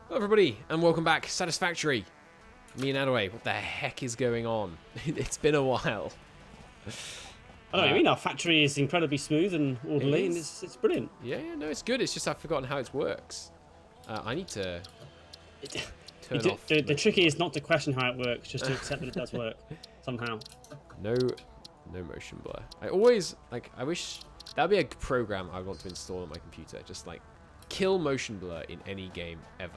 Hello everybody, and welcome back. Satisfactory. Me and Addaway, what the heck is going on? It's been a while. I know what you mean. Our factory is incredibly smooth and orderly, and it's brilliant. Yeah, no, it's good. It's just I've forgotten how it works. I need to turn off. The tricky is not to question how it works, just to accept that it does work somehow. No motion blur. I wish that'd be a program I want to install on my computer. Just like kill motion blur in any game ever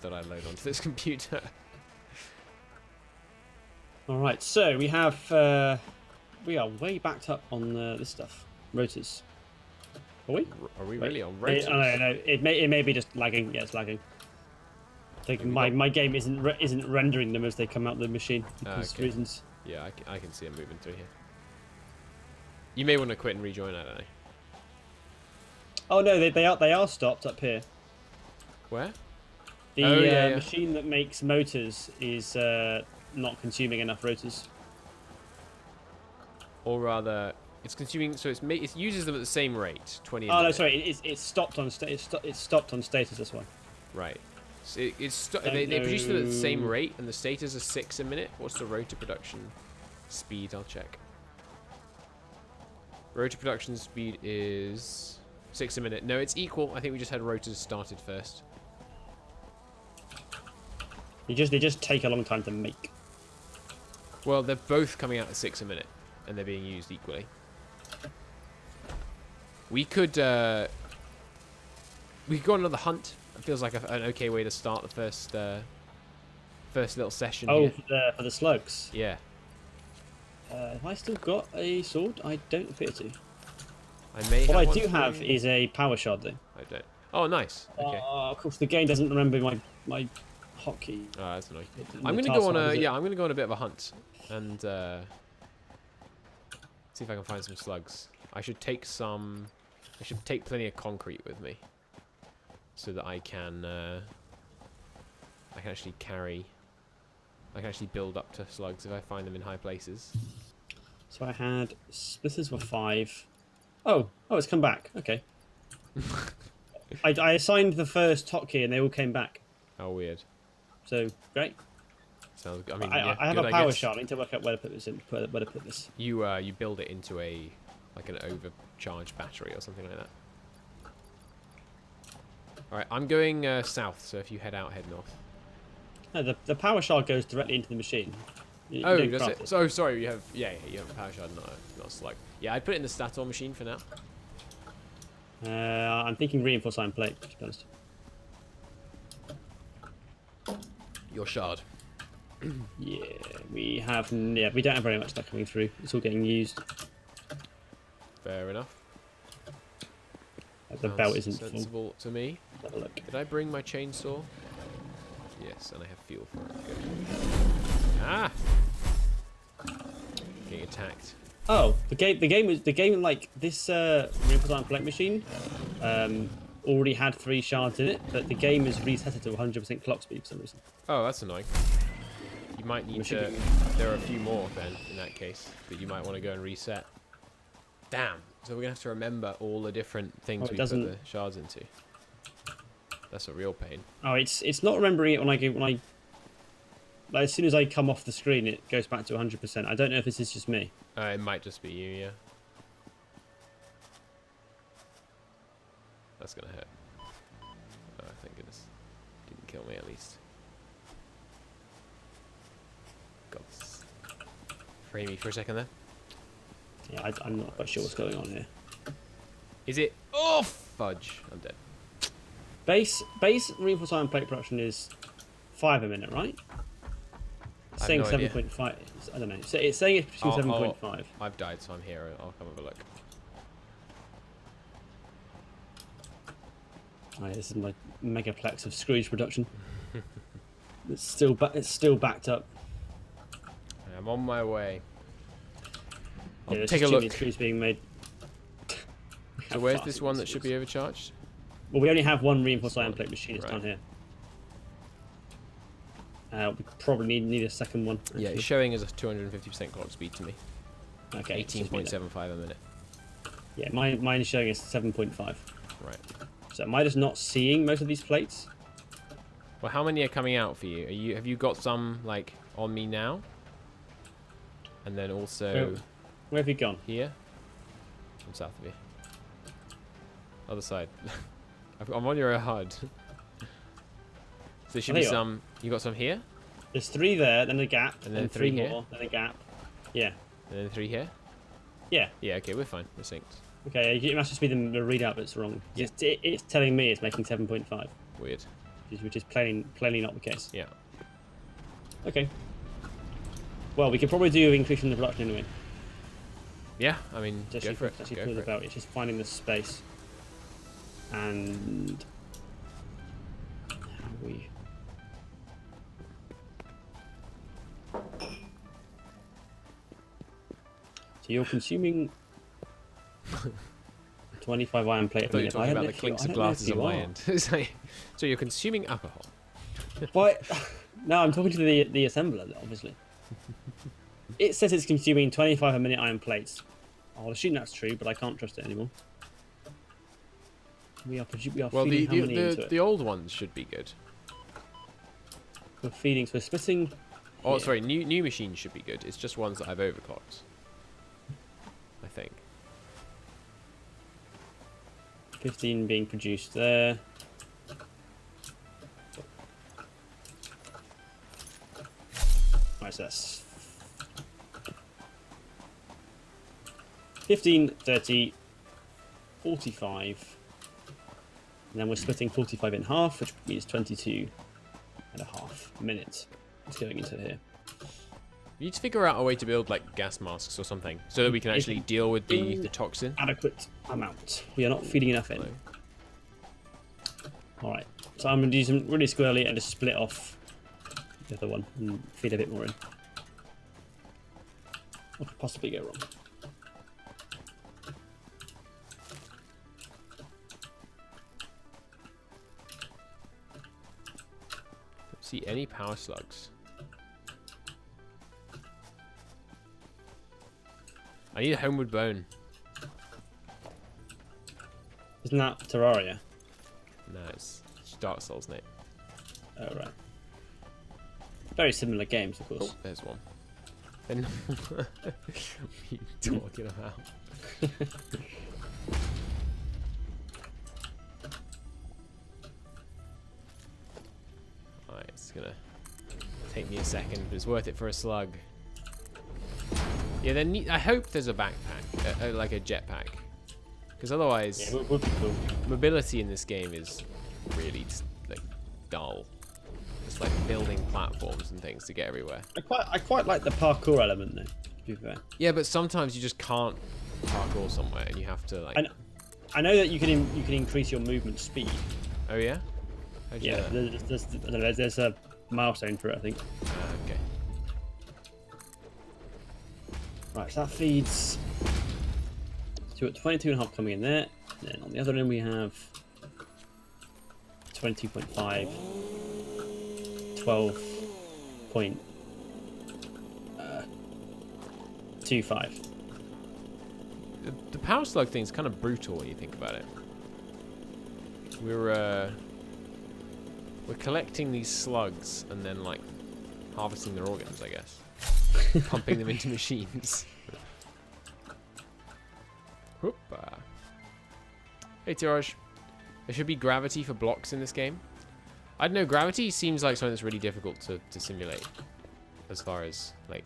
that I load onto this computer. All right, so we have we are way backed up on this stuff. Rotors. Are we? Are we really on rotors? No. It may be just lagging. Yeah, it's lagging. My game isn't rendering them as they come out of the machine because reasons. Yeah, I can see them moving through here. You may want to quit and rejoin. I don't know. Oh no, they are stopped up here. Where? The machine that makes motors is not consuming enough rotors. Or rather, it's consuming. So it uses them at the same rate, 20. Oh no, sorry, it's stopped on it's stopped on status. That's why. Right. So they produce them at the same rate, and the status is 6 a minute. What's the rotor production speed? I'll check. Rotor production speed is 6 a minute. No, it's equal. I think we just had rotors started first. They just take a long time to make. Well, they're both coming out at 6 a minute, and they're being used equally. We could go on another hunt. It feels like an okay way to start the first little session. Oh, here. for the slugs. Yeah. Have I still got a sword? I don't appear to. What I do have is a power shard, though. I don't. Oh, nice. Okay. Of course, the game doesn't remember my hotkey. Oh, that's annoying. I'm gonna go on I'm gonna go on a bit of a hunt and see if I can find some slugs. I should take plenty of concrete with me, so that I can actually build up to slugs if I find them in high places. So I had splitters were 5. Oh, it's come back. Okay. I assigned the first hotkey and they all came back. Oh, weird. So great. Sounds good. I mean, I have a power shard. I need to work out where to put this in. Where to put this. You build it into an overcharged battery or something like that. All right, I'm going south. So if you head north. No, the power shard goes directly into the machine. Oh, does it? So sorry, you have you have a power shard, not a slug. Yeah, I'd put it in the stator machine for now. I'm thinking reinforced iron plate, to be honest. Your shard. Yeah, we don't have very much of that coming through. It's all getting used. Fair enough. The belt isn't sensible to me. Have a look. Did I bring my chainsaw? Yes, and I have fuel for it. Good. Ah! Getting attacked. Oh, the game like this reinforced iron plate machine already had 3 shards in it, but the game has reset it to 100% clock speed for some reason. Oh, that's annoying. You might need to. There are a few more then in that case that you might want to go and reset. Damn. So we're gonna have to remember all the different things we put the shards into. That's a real pain. Oh, it's not remembering it when I like, as soon as I come off the screen, it goes back to 100%. I don't know if this is just me. It might just be you, yeah. That's gonna hurt. Oh, thank goodness. Didn't kill me at least. God. Frame me for a second there. Yeah, I'm not quite sure what's going on here. Is it? Oh, fudge. I'm dead. Base reinforced iron plate production is 5 a minute, right? It's saying 7.5. I don't know. So it's saying it's between 7.5. I've died, so I'm here. I'll come have a look. Right, this is my megaplex of Scrooge production. It's still backed up. I'm on my way. Yeah, take a look. Screws being made. So where's this one that should be overcharged? Well, we only have one reinforced iron plate machine. It's down here. We probably need a second one. Actually. Yeah, it's showing as a 250% clock speed to me. Okay. 18.75 a minute. Yeah, mine is showing us 7.5. Right. So am I just not seeing most of these plates? Well, how many are coming out for you? Have you got some like on me now? And then also where have you gone? Here. I'm south of you. Other side. I'm on your HUD. So there should be some. You got some here? There's 3 there, then a gap, and then 3 here? more, then a gap. Yeah. And then 3 here? Yeah. Yeah, okay, we're fine. We're synced. Okay, it must just be the readout that's wrong. Yeah. It's telling me it's making 7.5. Weird. Which is plainly not the case. Yeah. Okay. Well, we could probably do increasing the production anyway. Yeah, I mean, Just go for it. Go for it. About. It's just finding the space. And... how we... So you're consuming 25 iron plate a minute. I thought you were talking about the clinks of glasses on my end. So you're consuming alcohol. What? No, I'm talking to the assembler, obviously. It says it's consuming 25 a minute iron plates. I'll assume that's true, but I can't trust it anymore. We are feeding how many into it? The old ones should be good. We're feeding, so we're splitting... Oh, sorry, new machines should be good. It's just ones that I've overclocked. I think. 15 being produced there. Right, so that's 15, 30, 45. And then we're splitting 45 in half, which means 22 and a half minutes. It's going into here. We need to figure out a way to build like gas masks or something so that we can actually deal with the toxin. Adequate amount. We are not feeding enough in. Alright, so I'm going to do some really squirrely and just split off the other one and feed a bit more in. What could possibly go wrong? Don't see any power slugs. I need a homeward bone. Isn't that Terraria? No, it's Dark Souls, mate. Oh, right. Very similar games, of course. Oh, there's one. Then what are you talking about? Alright, it's gonna take me a second, but it's worth it for a slug. Yeah, then I hope there's a backpack, like a jetpack, because otherwise, yeah, would be cool. Mobility in this game is really like dull. It's like building platforms and things to get everywhere. I quite like the parkour element though, to be fair. Yeah, but sometimes you just can't parkour somewhere, and you have to like. I know that you can increase your movement speed. Oh yeah. Yeah, there's a milestone for it, I think. Okay. Right, so that feeds to 22.5 coming in there. And then on the other end we have 20.5, 12.25. The power slug thing's kind of brutal when you think about it. We're collecting these slugs and then like harvesting their organs, I guess. Pumping them into machines. Whoopah. Hey Tiraj. There should be gravity for blocks in this game. I don't know, gravity seems like something that's really difficult to simulate. As far as like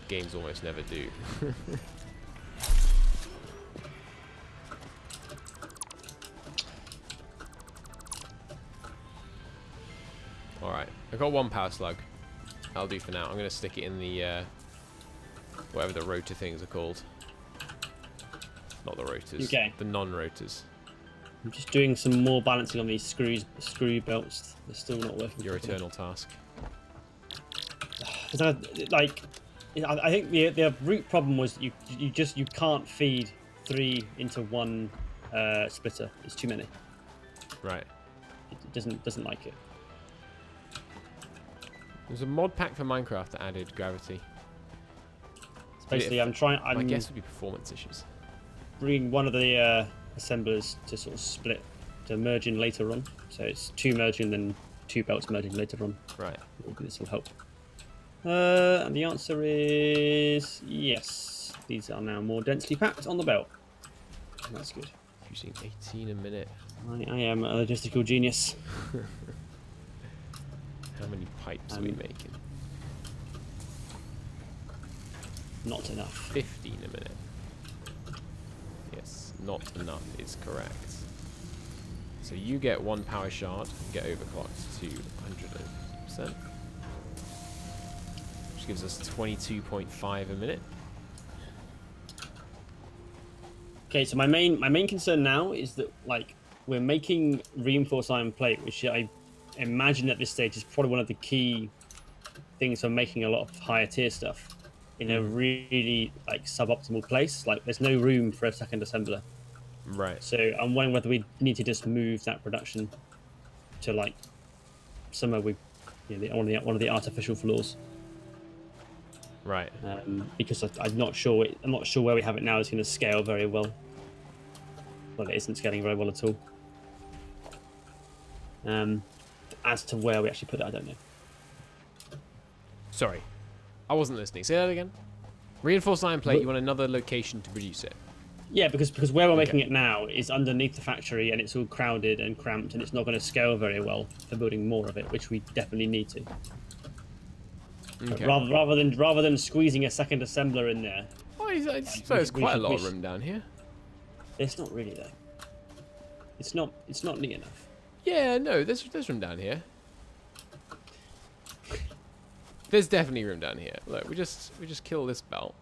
games almost never do. Alright, I've got one power slug. That'll do for now. I'm going to stick it in the, whatever the rotor things are called. Not the rotors. Okay. The non-rotors. I'm just doing some more balancing on these screw belts. They're still not working. Your eternal task. Like, I think the root problem was you can't feed 3 into one splitter. It's too many. Right. It doesn't like it. There's a mod pack for Minecraft that added gravity. So basically, my guess would be performance issues. Bringing one of the assemblers to sort of split, to merge in later on. So it's 2 merging, then 2 belts merging later on. Right. Maybe this will help. And the answer is yes. These are now more densely packed on the belt. That's good. Using 18 a minute. I am a logistical genius. How many pipes are we making? Not enough. 15 a minute. Yes, not enough is correct. So you get 1 power shard, get overclocked to 100%. Which gives us 22.5 a minute. Okay, so my main concern now is that like we're making reinforced iron plate, which I imagine at this stage is probably one of the key things for making a lot of higher tier stuff in a really like suboptimal place. Like there's no room for a second assembler. Right. So I'm wondering whether we need to just move that production to like somewhere with one of the artificial floors. Right. Because I'm not sure where we have it now is going to scale very well. Well, it isn't scaling very well at all. As to where we actually put it, I don't know. Sorry, I wasn't listening. Say that again. Reinforced iron plate. You want another location to produce it. Yeah, because where we're making it now is underneath the factory, and it's all crowded and cramped, and it's not going to scale very well for building more of it, which we definitely need to. Okay. Rather than squeezing a second assembler in there. Well, I suppose there's quite a lot of room down here. It's not really though. It's not neat enough. Yeah, no, there's room down here. There's definitely room down here. Look, we just kill this belt.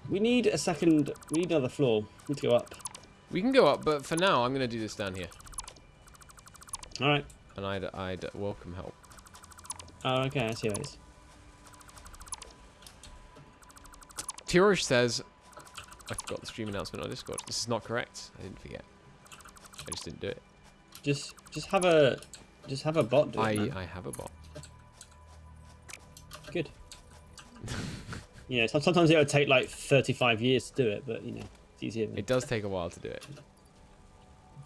We need a second. We need another floor. We need to go up. We can go up, but for now, I'm gonna do this down here. All right. And I'd welcome help. Oh, okay. I see how it is. Tirosh says, I forgot the stream announcement on Discord. This is not correct. I didn't forget. I just didn't do it. Just have a bot do it, man. I have a bot. Good. Sometimes it would take like 35 years to do it, but it's easier. It does take a while to do it.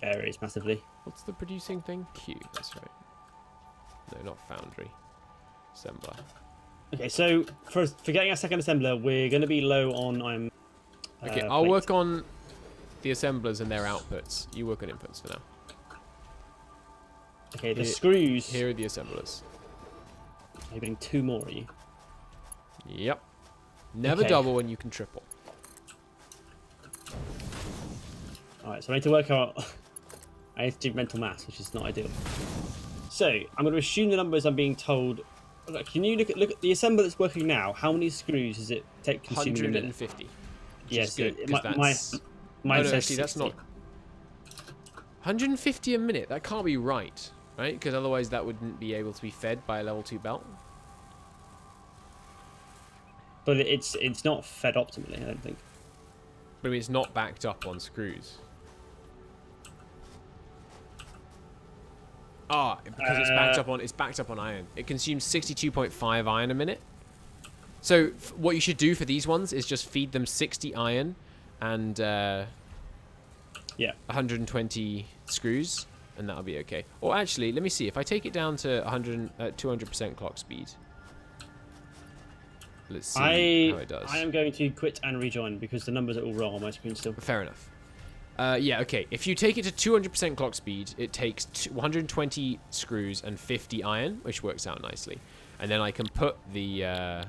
Varies massively. What's the producing thing? Q. That's right. No, not foundry. Assembler. Okay, so for getting our second assembler, we're going to be low on okay, I'll work on the assemblers and their outputs. You work on inputs for now. Okay, the screws. Here are the assemblers. Are you getting 2 more, are you? Yep. Never double when you can triple. Alright, so I need to work out... I need to do mental maths, which is not ideal. So, I'm going to assume the numbers I'm being told... Can you look at the assembler that's working now? How many screws does it take consuming a minute? 150. Yes, good, mine says actually, that's not... 150 a minute? That can't be right, right? Because otherwise that wouldn't be able to be fed by a level 2 belt. But it's not fed optimally, I don't think. But I mean, it's not backed up on screws. Ah, because it's backed up on iron. It consumes 62.5 iron a minute. So what you should do for these ones is just feed them 60 iron and 120 screws, and that'll be okay. Or actually, let me see. If I take it down to 200% clock speed. Let's see how it does. I am going to quit and rejoin because the numbers are all wrong on my screen still. Fair enough. Yeah, okay. If you take it to 200% clock speed, it takes 120 screws and 50 iron, which works out nicely. And then I can put the...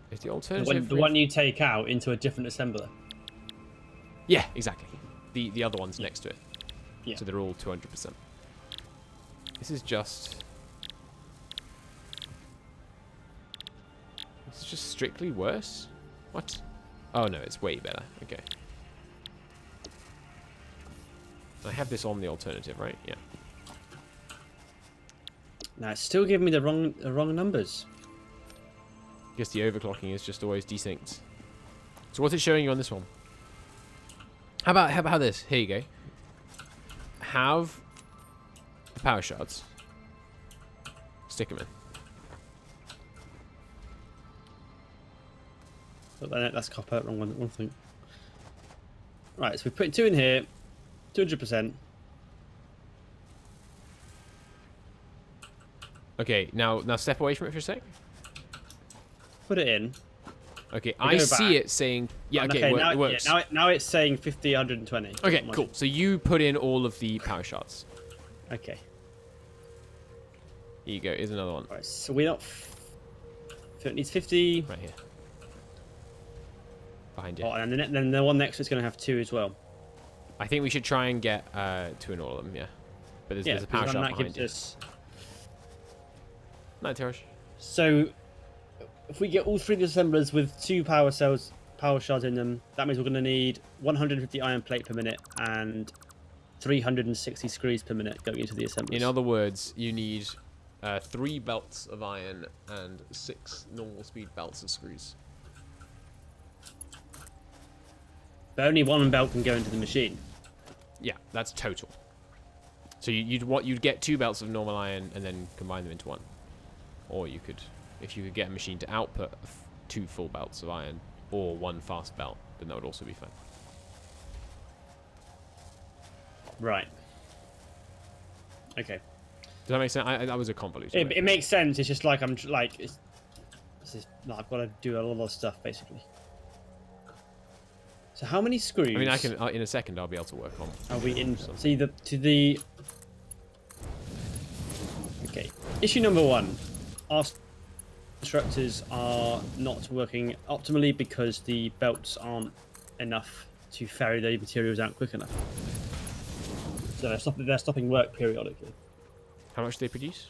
is the alternative... The one you take out into a different assembler. Yeah, exactly. The other one's next to it. Yeah. So they're all 200%. This is just... It's just strictly worse? What? Oh no, it's way better. Okay. I have this on the alternative, right? Yeah. No, it's still giving me the wrong numbers. I guess the overclocking is just always desynced. So what's it showing you on this one? How about this? Here you go. Have the power shards. Stick them in. That's copper, wrong one thing. Right, so we put 2 in here, 200%. Okay, now step away from it for a sec. Put it in. Okay, I see it saying... Yeah, okay, now, it works. Yeah, now it's saying 50, 120. Okay, cool. So you put in all of the power shards. Okay. Here you go. Here's another one. All right, so we're not... So it needs 50. Right here. Behind you. Oh, and then the one next is going to have 2 as well. I think we should try and get 2 in all of them, yeah. But there's a power shard behind you. Night, Teresh. So, if we get all 3 of the assemblers with 2 power shards in them, that means we're going to need 150 iron plate per minute and 360 screws per minute going into the assemblers. In other words, you need 3 belts of iron and 6 normal speed belts of screws. But only 1 belt can go into the machine. Yeah, that's total. So you'd get 2 belts of normal iron and then combine them into 1. Or you could, if you could get a machine to output 2 full belts of iron or 1 fast belt, then that would also be fine. Right. Okay. Does that make sense? That was a convolution. It makes sense. It's just like I've got to do a lot of stuff basically. So how many screws? I mean, I can in a second. I'll be able to work on. Are we in? See the. Okay. Issue number 1. Our constructors are not working optimally because the belts aren't enough to ferry the materials out quick enough. So they're stopping work periodically. How much do they produce?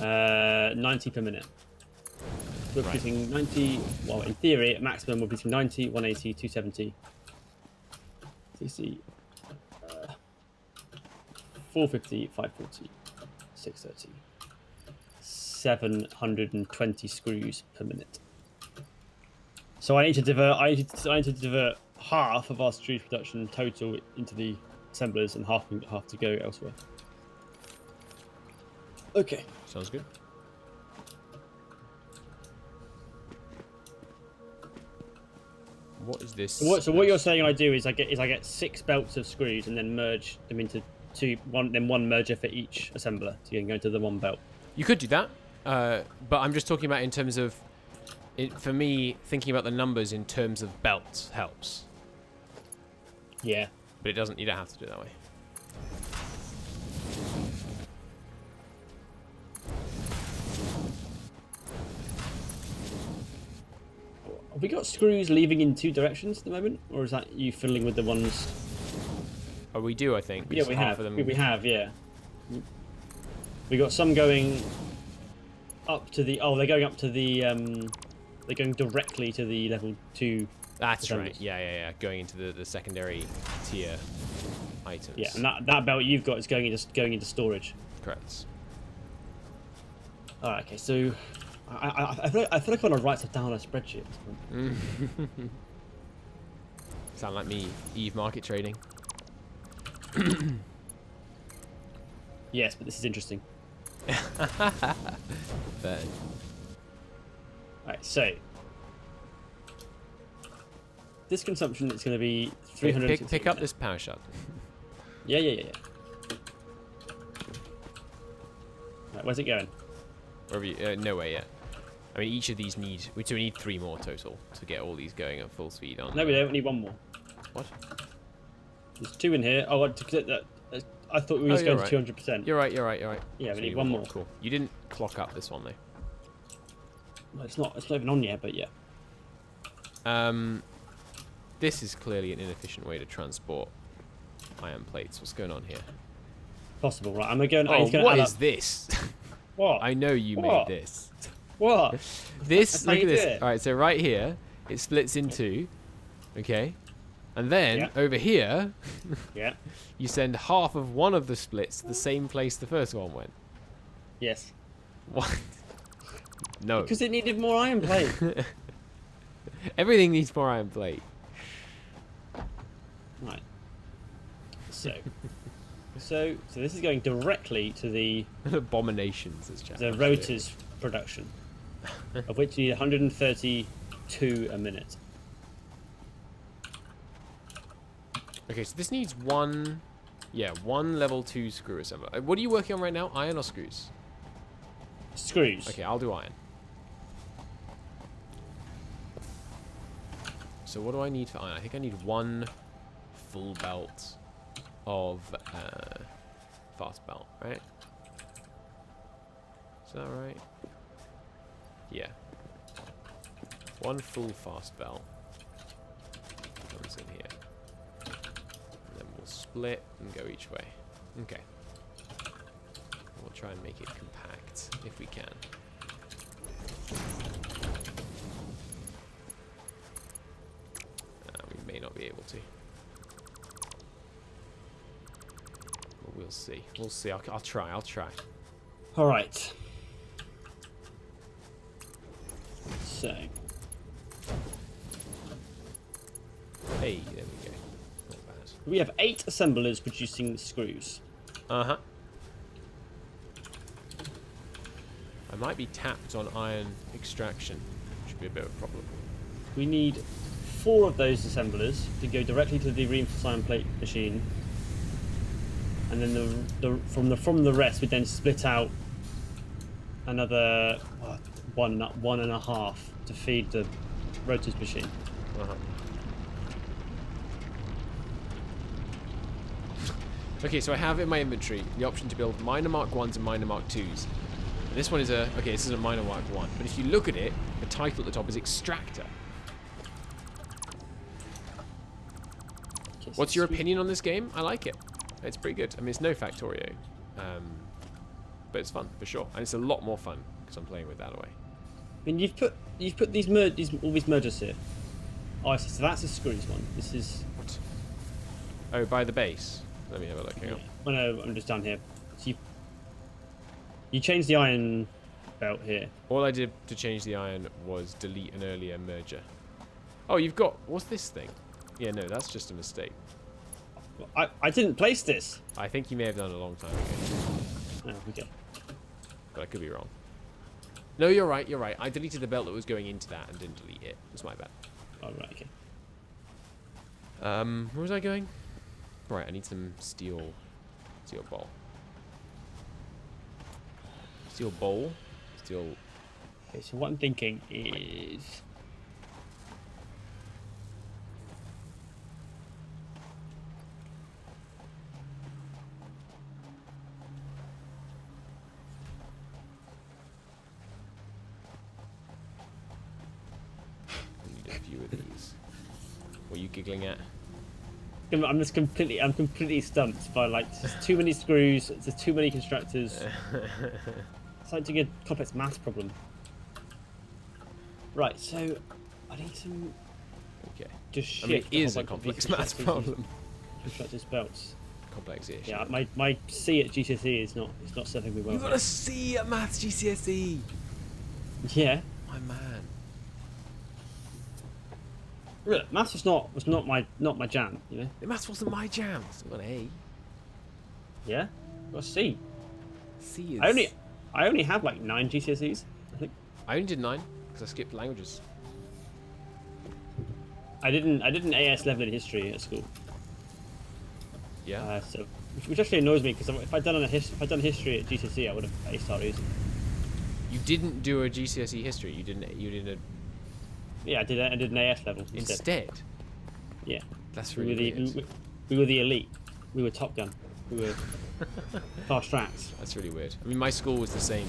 90 per minute. We're producing 90, well, in theory, at maximum, we're producing 90, 180, 270. CC. 450, 540, 630. 720 screws per minute. So I need to divert half of our screw production total into the assemblers and half to go elsewhere. Okay. Sounds good. What is this? So what you're saying I do is I get 6 belts of screws and then merge them into 2, then 1 merger for each assembler to go into the 1 belt. You could do that, but I'm just talking about in terms of, for me, thinking about the numbers in terms of belts helps. Yeah. But it doesn't. You don't have to do it that way. Have we got screws leaving in 2 directions at the moment, or is that you fiddling with the ones? Oh, we do, I think. Yeah, we have. We have, yeah. We got some going up to the. Oh, they're going up to the. They're going directly to the level 2. That's right. Yeah. Going into the secondary tier items. Yeah, and that belt you've got is going into storage. Correct. All right. Okay. So, I feel like I want to write stuff down on a spreadsheet at this point. Sound like me, Eve market trading. Yes, but this is interesting. But Alright, so this consumption is going to be 360. pick up this power shot. Yeah. Right, where's it going? Wherever you, no way yet. I mean, each of these we need 3 more total to get all these going at full speed on. No, we don't. We need 1 more. What? There's 2 in here. Oh, I thought we were just going to 200%. You're right. Yeah, So we need 1 more. Cool. You didn't clock up this one though. Well, it's not even on yet, but yeah. This is clearly an inefficient way to transport iron plates. What's going on here? Possible, right? I'm going. Oh, what is this? What? I know you made this. What? This. Look at this. It. All right. So right here, it splits in 2. Okay. And then over here, yeah, you send half of one of the splits to the same place the first one went. Yes. What? No. Because it needed more iron plate. Everything needs more iron plate. Right. So this is going directly to the abominations. The rotors production, of which you need 132 a minute. Okay, so this needs 1 Yeah, 1 level 2 screw assembler. What are you working on right now? Iron or screws? Screws. Okay, I'll do iron. So what do I need for iron? I think I need 1 full belt of fast belt, right? Is that right? Yeah. 1 full fast belt. Comes in here. And then we'll split and go each way. Okay. We'll try and make it compact if we can. We may not be able to. But we'll see. We'll see. I'll try. I'll try. All right. So. Hey, there we go. Not bad. We have 8 assemblers producing screws. Uh-huh. I might be tapped on iron extraction. Should be a bit of a problem. We need 4 of those assemblers to go directly to the reinforced iron plate machine, and then from the rest we then split out another 1.5 to feed the rotors machine. Uh-huh. Okay, so I have in my inventory the option to build minor Mark 1s and minor Mark 2s. And this one is this is a minor Mark 1. But if you look at it, the title at the top is Extractor. Okay, What's your opinion on this game? I like it. It's pretty good. I mean, it's no Factorio. But it's fun, for sure. And it's a lot more fun because I'm playing with Addaway. I mean, you've put all these mergers here. Oh, so that's a screws one. This is. What? Oh, by the base. Let me have a look. Hang on. Oh no, I'm just down here. So you changed the iron belt here. All I did to change the iron was delete an earlier merger. Oh, you've got... What's this thing? Yeah, no, that's just a mistake. I didn't place this. I think you may have done it a long time ago. Oh, okay. But I could be wrong. No, you're right, you're right. I deleted the belt that was going into that and didn't delete it. That's my bad. Oh, right, okay. Where was I going? Right, I need some steel bowl. Steel bowl? Steel... Okay, so what I'm thinking is... I need a few of these. What are you giggling at? I'm completely stumped by, like, there's too many screws, there's too many constructors. It's like a complex maths problem. Right, so I need some. Okay. Just shift. I mean, it is a complex maths problem. Constructors belts. Complex-ish. Yeah, my C at GCSE is not serving me well. You got a C at maths GCSE. Yeah. My man. Really, maths was not my jam, you know. The maths wasn't my jam. It's got an A. Yeah. Got a C. C is. I only have like 9 GCSEs. I think. I only did 9 because I skipped languages. I did an AS level in history at school. Yeah. So, which actually annoys me because if I'd done history at GCSE, I would have aced out easy. You didn't do a GCSE history. You didn't a. Yeah, I did an AS level Instead. Yeah. That's really weird. We were the elite. We were Top Gun. We were fast tracks. That's really weird. I mean, my school was the same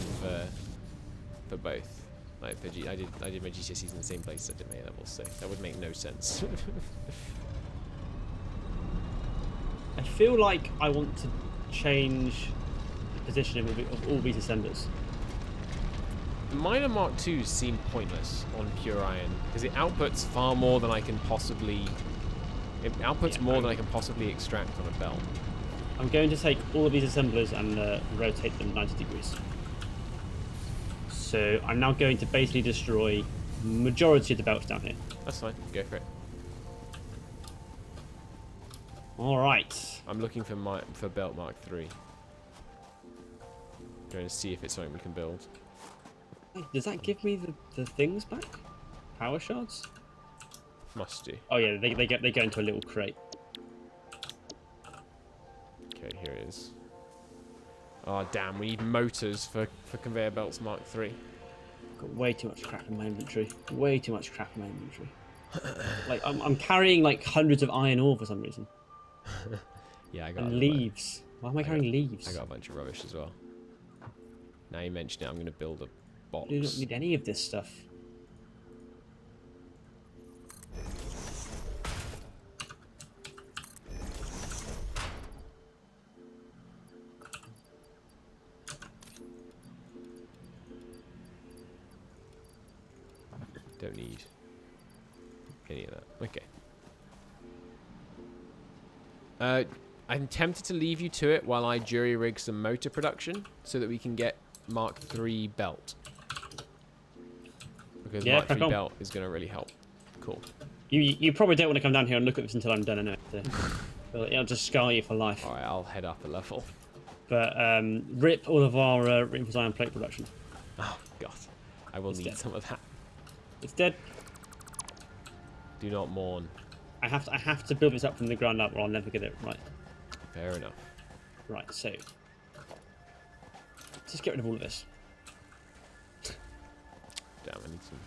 for both. Like I did my GCSEs in the same place I did my A levels, so that would make no sense. I feel like I want to change the positioning of all these assemblers. The minor Mark IIs seem pointless on pure iron because it outputs far more than I can possibly. It outputs more than I can possibly extract on a belt. I'm going to take all of these assemblers and rotate them 90 degrees. So I'm now going to basically destroy majority of the belts down here. That's fine. Go for it. All right. I'm looking for belt Mark III. Going to see if it's something we can build. Does that give me the things back? Power shards? Must do. Oh yeah, they go into a little crate. Okay. Okay, here it is. Oh, damn. We need motors for conveyor belts Mark III. Got way too much crap in my inventory. Way too much crap in my inventory. Like, I'm carrying, like, hundreds of iron ore for some reason. Yeah, I got And leaves. Why am I carrying leaves? I got a bunch of rubbish as well. Now you mention it, I'm going to build a box. I do not need any of this stuff. Don't need any of that. Okay. I'm tempted to leave you to it while I jury rig some motor production so that we can get Mark III belt. Because Mark III belt is going to really help. Cool. You probably don't want to come down here and look at this until I'm done anyway. So it'll just scar you for life. Alright, I'll head up a level. But rip all of our reinforced iron plate production. Oh, God. I will need some of that. It's dead. Do not mourn. I have to build this up from the ground up or I'll never get it right. Fair enough. Right, so let's just get rid of all of this. Damn, I need some.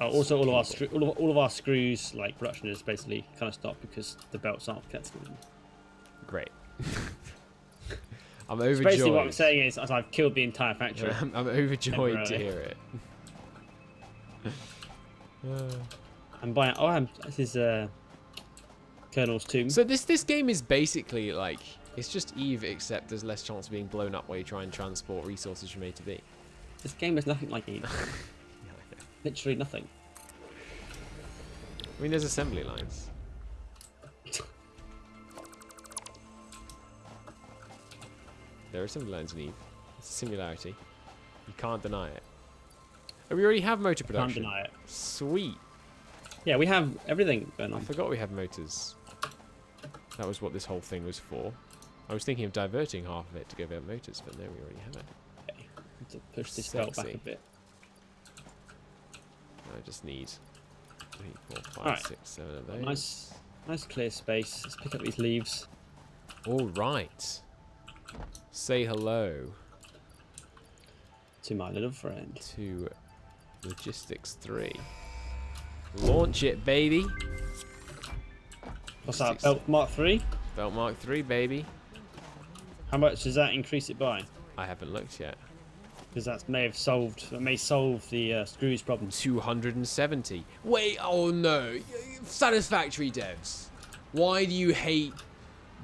Oh, also all of our screws, like production, is basically kind of stopped because the belts aren't connected. Great. I'm overjoyed. So basically, what I'm saying is, as I've killed the entire factory. I'm overjoyed to hear it. I'm buying. Oh, this is Colonel's tomb. So this game is basically like it's just Eve, except there's less chance of being blown up while you try and transport resources from A to B. This game is nothing like Eve. Literally nothing. I mean, there's assembly lines. There are assembly lines in Eve. It's a similarity. You can't deny it. Oh, we already have motor production. Can't deny it. Sweet. Yeah, we have everything going on. I forgot we had motors. That was what this whole thing was for. I was thinking of diverting half of it to go about motors, but no, we already have it. Okay. To push this belt back a bit. I just need 3, 4, 5, right. 6, 7 of those. Nice clear space. Let's pick up these leaves. All right. Say hello to my little friend. To Logistics 3. Launch it, baby. What's that? Belt Mark III? Belt Mark III, baby. How much does that increase it by? I haven't looked yet. Because that may solve the screws problem. 270. Wait, oh no. Satisfactory devs. Why do you hate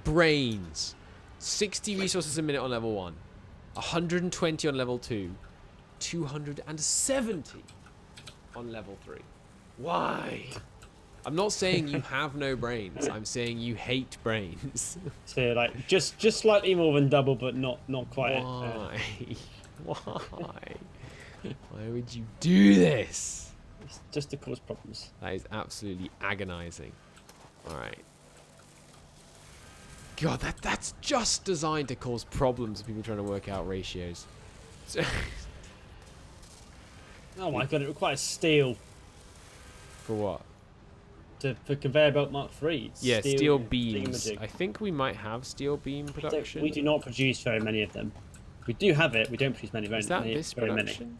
brains? 60 resources a minute on level 1. 120 on level 2. 270 on level 3. Why? I'm not saying you have no brains. I'm saying you hate brains. So like just slightly more than double, but not quite. Why? Why? Why would you do this? It's just to cause problems. That is absolutely agonizing. All right. God, that's just designed to cause problems. People trying to work out ratios. Oh my god! It requires steel. For what? For conveyor belt Mark III. Yeah, steel beams. I think we might have steel beam production. We do not produce very many of them. We do have it. We don't produce many. Is that this very production?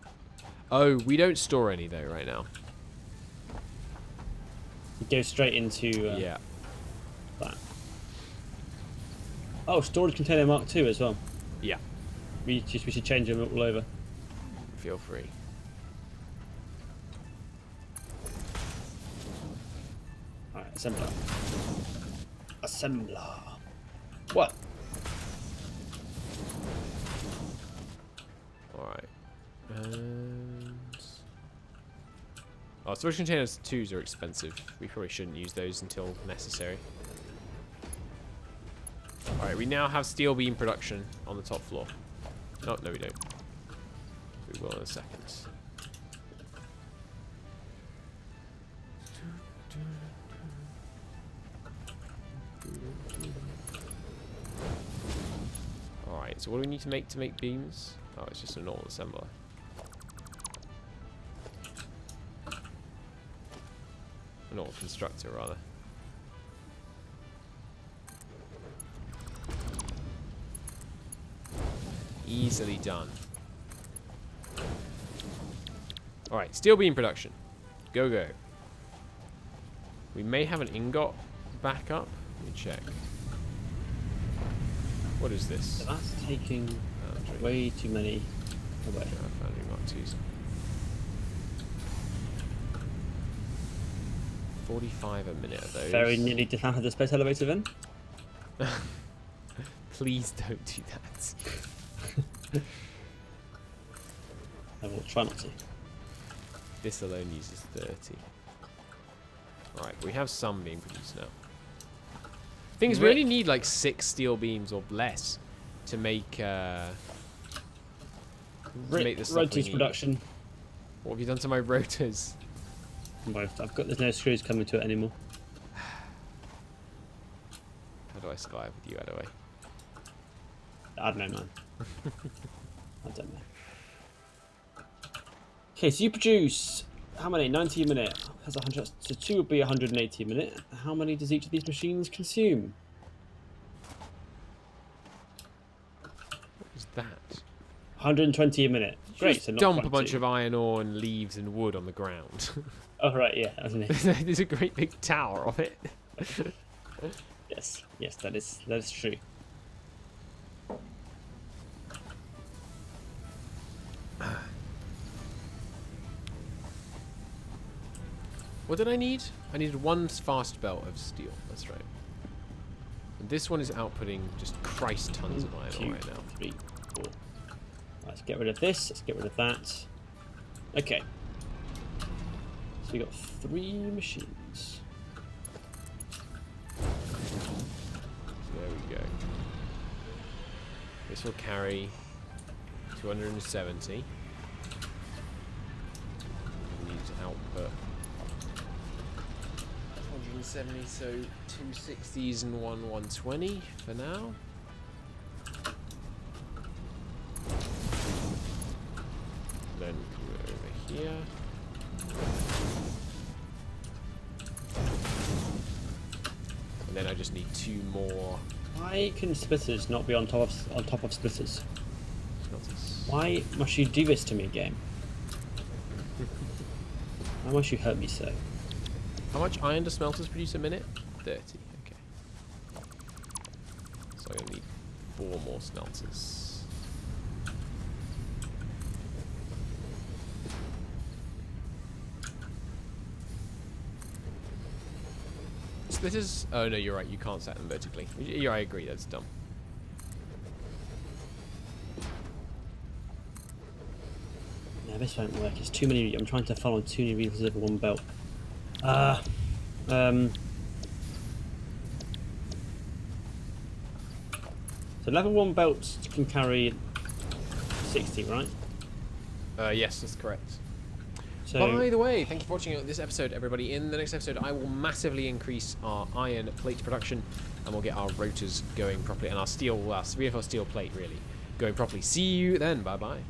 Many. Oh, we don't store any though right now. We go straight into yeah. That. Oh, storage container Mark II as well. Yeah. We should change them all over. Feel free. Alright, assembler. Assembler. What? Alright. And... oh, storage containers 2s are expensive. We probably shouldn't use those until necessary. Alright, we now have steel beam production on the top floor. Oh, no we don't. We will in a second. Alright, so what do we need to make beams? Oh, it's just a normal assembler. A normal constructor, rather. Easily done. Alright, steel beam production. Go, go. We may have an ingot backup. Let me check. What is this? That's taking way too many away. Foundry Mark 2s. 45 a minute of those. Very nearly dismounted the space elevator then. Please don't do that. I will try not to. This alone uses 30. Alright, we have some being produced now. Thing is, we only need like 6 steel beams or less to make this stuff Rotors production. What have you done to my rotors? There's no screws coming to it anymore. How do I survive with you, Addaway? I don't know, man. I don't know. Okay, so you produce how many? 90 a minute. That's 100. So 2 would be 180 a minute. How many does each of these machines consume? What was that? 120 a minute. Great. Just so not dump a quite bunch 2. of iron ore and leaves and wood on the ground. Oh right, yeah, isn't it? There's a great big tower of it. Yes, yes, that is true. What did I need? I needed 1 fast belt of steel. That's right. And this one is outputting just Christ tons of iron ore right now. 3, 4. Let's get rid of this. Let's get rid of that. Okay. So we got 3 machines. So there we go. This will carry 270. We need to output 170, so 2 60s and 1 120 for now. Then come over here. And then I just need 2 more. Why can splitters not be on top of splitters? Smelters. Why must you do this to me, game? Why must you hurt me so? How much iron do smelters produce a minute? 30. Okay. So I'm gonna need 4 more smelters. Splitters? Oh no, you're right. You can't set them vertically. Yeah, I agree. That's dumb. No, this won't work. It's too many. I'm trying to follow too many reels over one belt. So level 1 belts can carry 60, right? Yes, that's correct. So by the way, thank you for watching this episode, everybody. In the next episode, I will massively increase our iron plate production, and we'll get our rotors going properly, and our steel, reinforced steel plate, really, going properly. See you then. Bye-bye.